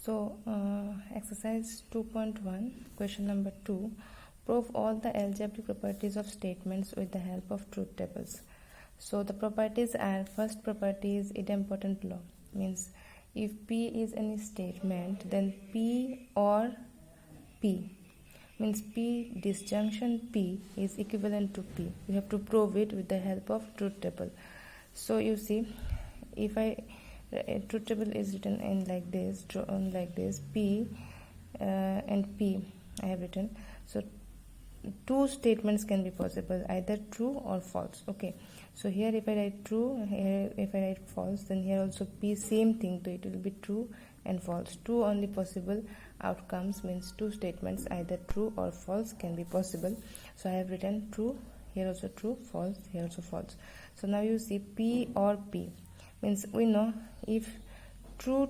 Exercise 2.1, question number 2. Prove all the algebraic properties of statements with the help of truth tables. So the properties are, first property is idempotent law, means if P is any statement, then P or P, means P disjunction P is equivalent to P. You have to prove it with the help of truth table. So you see, if truth table is written in like this, P and P I have written. So two statements can be possible, either true or false. Okay, so here if I write true, here if I write false, then here also P same thing, so it will be true and false. Two only possible outcomes, means two statements, either true or false, can be possible. So I have written true, here also true, false, here also false. So now you see P or P, means we know if true,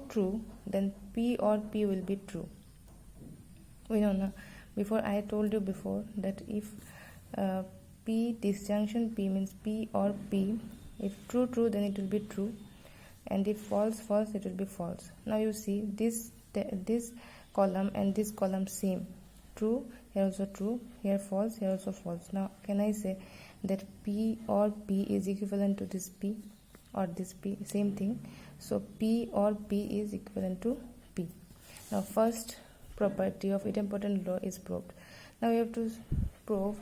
then P or P will be true. We know now. Before I told you before that if P disjunction P means P or P, if true, then it will be true, and if false, it will be false. Now you see this column and this column same, true, here also true, here false, here also false. Now can I say that P or P is equivalent to this P or this P, same thing. So P or P is equivalent to P. Now first property of idempotent law is proved. Now we have to prove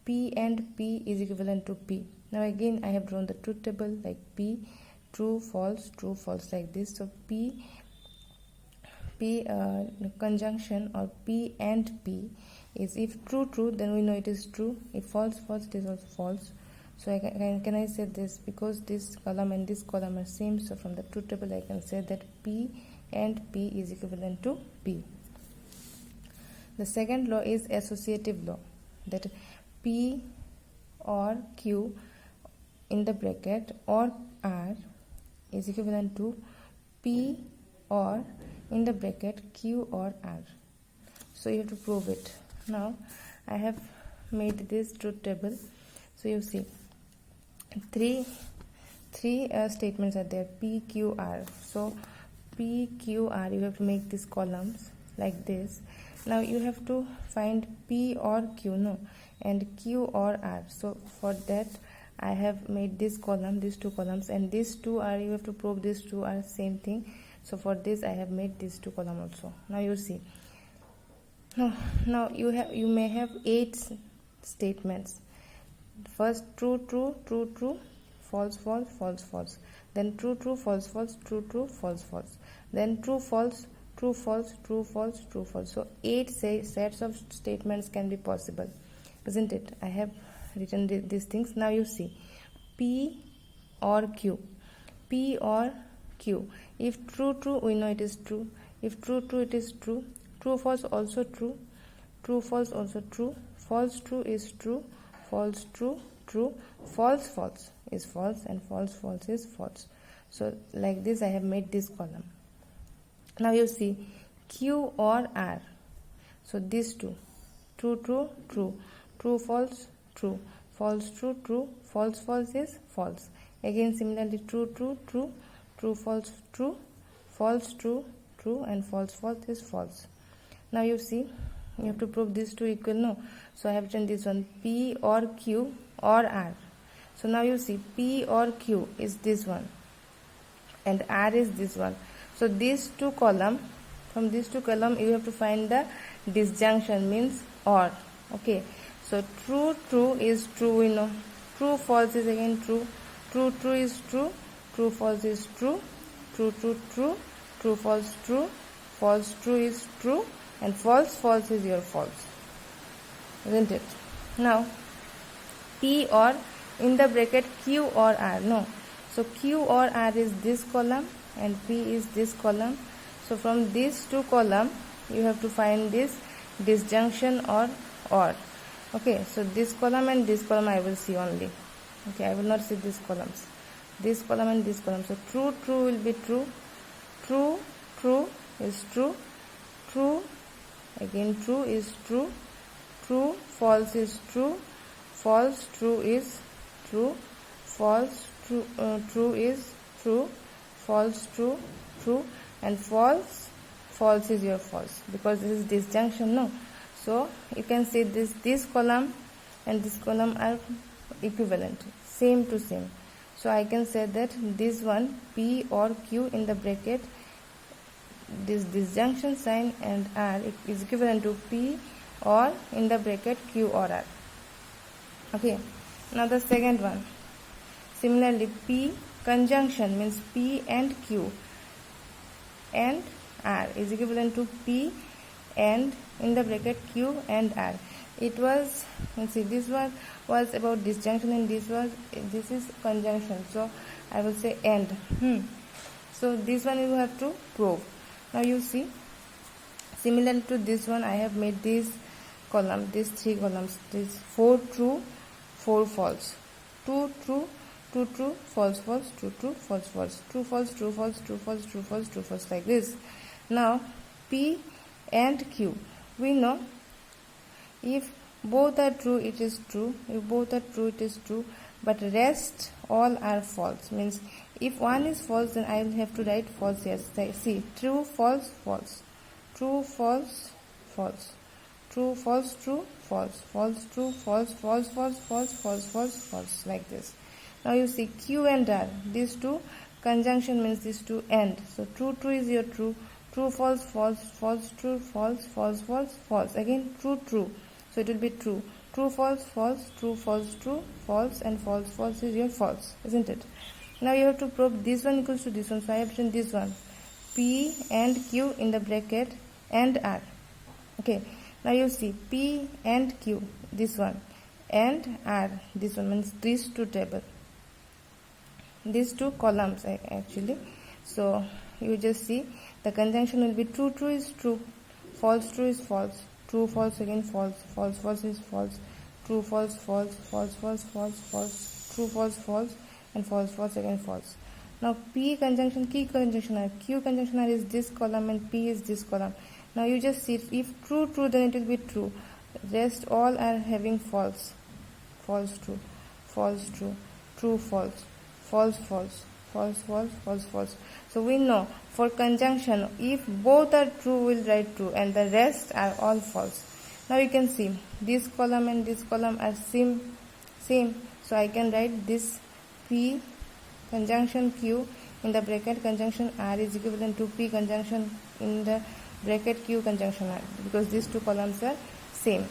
P and P is equivalent to P. Now again I have drawn the truth table like P, true, false, like this. So P conjunction or P and P is, if true, then we know it is true. If false, it is also false. So can I say this, because this column and this column are same, so from the truth table I can say that P and P is equivalent to P. The second law is associative law, that P or Q in the bracket or R is equivalent to P or in the bracket Q or R. So you have to prove it. Now I have made this truth table. So you see three statements are there, P, Q, R. So P, Q, R, you have to make these columns like this. Now you have to find P or Q, no, and Q or R. So for that I have made this column, these two columns, and these two are, you have to prove these two are same thing. So for this I have made these two columns also. Now you see, now you may have 8 statements. First true, false, false, then true, false, true, false, then true, false, true, false. So 8 sets of statements can be possible, isn't it? I have written these things. Now you see P or Q. If true, we know it is true. If true, it is true. True, false, also true. True, false, also true. False, true is true. False, true. False is false, and false is false. So like this I have made this column. Now you see Q or R. So these two, true, false, false, true, false is false. Again similarly true, false, false, true, and false is false. Now you see, you have to prove these two equal, no? So I have written this one, P or Q or R. So now you see P or Q is this one and R is this one. So these two column, from these two column you have to find the disjunction, means or. Okay, so true is true, we know. True, false is again true. True is true. True, false is true. True, false, true. False, true is true, and false is your false, isn't it? Now P or in the bracket Q or R, no. So Q or R is this column and P is this column. So from these two column you have to find this disjunction or. Okay, so this column and this column I will see only. Okay, I will not see these columns. This column and this column. So true will be true. True is true. True, again true is true. True, false is true. False, true is true. False, true is true. False, true, and false false is your false, because this is disjunction, no? So you can say this column and this column are equivalent, same to same. So I can say that this one, P or Q in the bracket, this disjunction sign and R is equivalent to P or in the bracket Q or R. Okay, now the second one. Similarly, P conjunction means P and Q and R is equivalent to P and in the bracket Q and R. It was, let's see, this one was about disjunction and this is conjunction. So I will say and. So this one you have to prove. Now you see, similar to this one, I have made this column, these three columns, this 4 true, 4 false, 2 true, 2 true, false, false, 2 true, false, false, true, false, true, false, true, false, true, false, true, false, like this. Now P and Q, we know if both are true, it is true. If both are true, it is true. But rest all are false. Means if one is false, then I will have to write false here. See, true, false, false. True, false, false. True, false, true, false. False, true, false, false, false, false, false, false, false. Like this. Now you see Q and R. These two conjunction means these two and. So true, true is your true. True, false, false, false, true, false, false, false, false. Again, true, true. So it will be true. True, false, false, true, false, true, false, and false, false is your false, isn't it? Now you have to prove this one equals to this one. So I have written this one. P and Q in the bracket and R. Okay. Now you see P and Q, this one, and R, this one, means these two tables. These two columns actually. So you just see the conjunction will be true, true is true, false, true is false, true, false, again false, false, false is false, true, false, false, false, false, false, false, true, false, false, and false, false, again false. Now P conjunction, Q conjunction R, Q conjunction R is this column and P is this column. Now you just see if true, true, then it will be true. Rest all are having false, false, true, false, true, true, false, false, false, false, false, false, false. So we know for conjunction, if both are true, we'll write true, and the rest are all false. Now you can see this column and this column are same. So I can write this P conjunction Q in the bracket conjunction R is equivalent to P conjunction in the bracket Q conjunction R, because these two columns are same.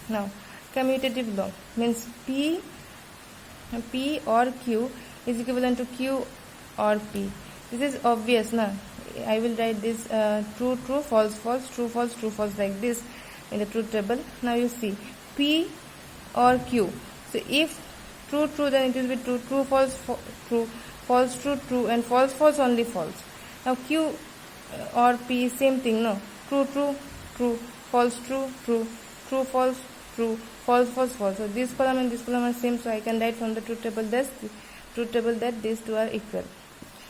Now commutative law means P or Q is equivalent to Q or P. This is obvious, na? I will write this true, true, false, false, true, false, true, false, like this in the truth table. Now you see P or Q. So if true, true, then it will be true, true, false, true, false, true, true, and false, false, only false. Now Q or P, same thing, no? True, true, true, false, true, true, true, false, true, false, false, false. So this column and this column are same, so I can write from the truth table that these two are equal.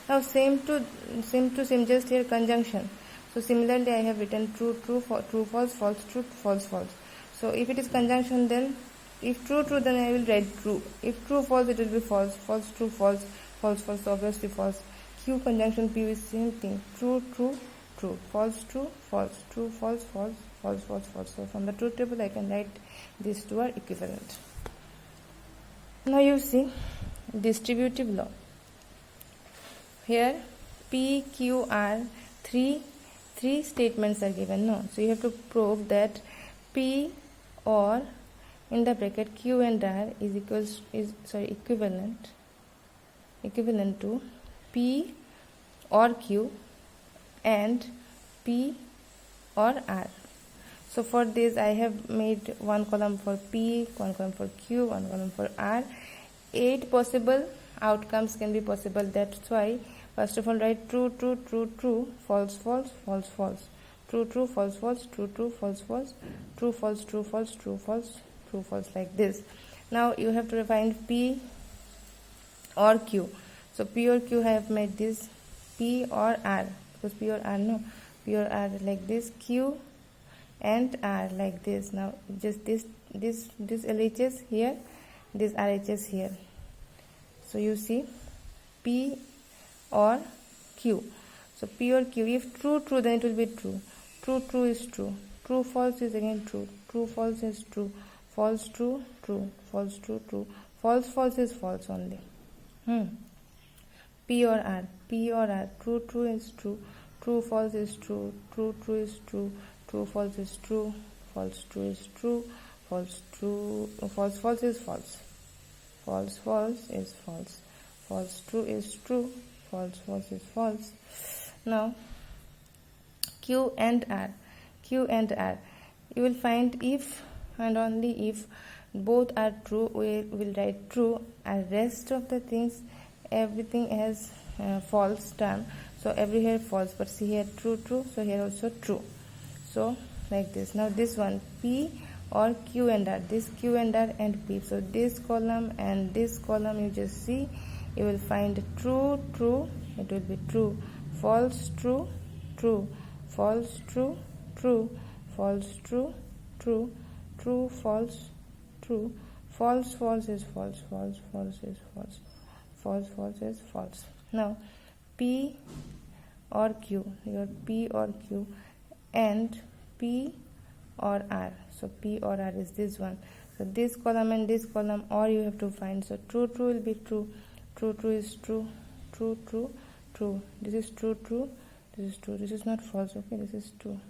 Now same to same, just here conjunction. So similarly I have written true, true, true, false, false, true, false, false. So if it is conjunction, then if true, true, then I will write true. If true, false, it will be false, false, true, false, false, false, so obviously false. Q conjunction P is same thing. True, true, true, false, true, false, true, false, false, false, false, false. So from the truth table I can write these two are equivalent. Now you see distributive law. Here P, Q, R, three statements are given. No, so you have to prove that P or in the bracket Q and R is equivalent to P or Q and P or R. So for this I have made one column for P, one column for Q, one column for R. 8 possible outcomes can be possible. That's why first of all write true, true, true, true, false, false, false, false, true, true, false, false, true, true, false, false, true, false, true, false, true, false, true, false, like this. Now you have to find P or Q. So P or Q I have made this P or R, because P or R, no, P or R like this, Q and R like this. Now just this LHS here, this RHS here. So you see P or Q. So P or Q, if true, true, then it will be true. True, true is true. True, false is again true. True, false is true. False, true, true. False, true, true. False, false is false only. P or R. P or R. True, true is true. True, false is true. True, true is true. True, false is true. False, true is true. False, true. False, false is false. False, false is false. False, true is true. False, false is false. Now, Q and R. Q and R. You will find if and only if both are true, we will write true, and rest of the things, everything has false term. So everywhere false, but see here true, true. So here also true. So like this. Now this one, P or Q and R. This Q and R and P. So this column and this column, you just see, you will find true, true. It will be true. False, true, true. False, true, true. False, true, true. True, false, true. False, false is false. False, false is false. False, false is false. Now, P or Q. Your P or Q and P or R. So P or R is this one. So this column and this column, or you have to find. So true, true will be true. True, true is true. True, true, true. This is true, true. This is true. This is not false. Okay, this is true.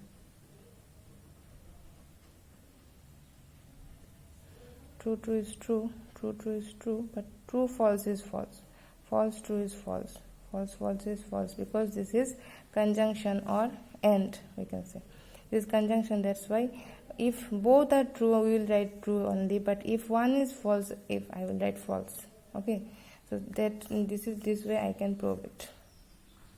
True, true is true. True, true is true. But true, false is false. False, true is false. False, false is false, because this is conjunction or and, we can say. This is conjunction, that's why if both are true, we will write true only, but if one is false, if I will write false. Okay, so that this is this way I can prove it.